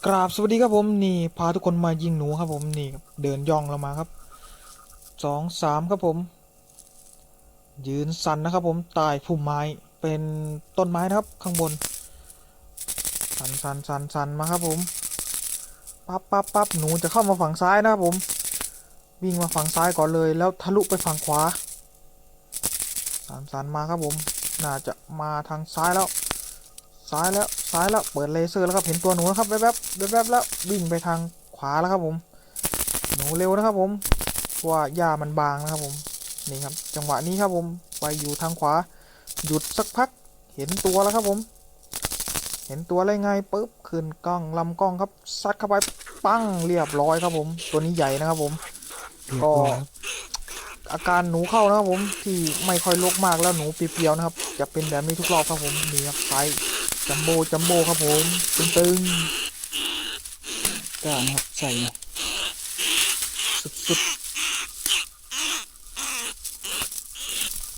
กราบสวัสดีครับผมนี่พาทุกคนมายิงหนูครับผมนี่เดินย่องเรามาครับ2 3ครับผมยืนสันนะครับผมใต้พุ่มไม้เป็นต้นไม้นะครับข้างบนสันมาครับผมปั๊บหนูจะเข้ามาฝั่งซ้ายนะครับผมวิ่งมาฝั่งซ้ายก่อนเลยแล้วทะลุไปฝั่งขวาสันมาครับผมน่าจะมาทางซ้ายแล้วเปิดเลเซอร์แล้วครับเห็นตัวหนูนะครับแวบแล้ววิ่งไปทางขวาแล้วครับผมหนูเร็วนะครับผมว่าหญ้ามันบางนะครับผมนี่ครับจังหวะนี้ครับผมไปอยู่ทางขวาหยุดสักพักเห็นตัวแล้วครับผมเห็นตัวอะไรไงปุ๊บขึ้นกล้องลำกล้องครับซัดเข้าไปปั้งเรียบร้อยครับผมตัวนี้ใหญ่นะครับผมก็อาการหนูเข้านะครับผมที่ไม่ค่อยลกมากแล้วหนูเปรียวๆนะครับจะเป็นแบบนี้ทุกรอบครับผมนี่ครับไซส์จัมโบ้ครับผมตึงกล้านะครับใส่สุด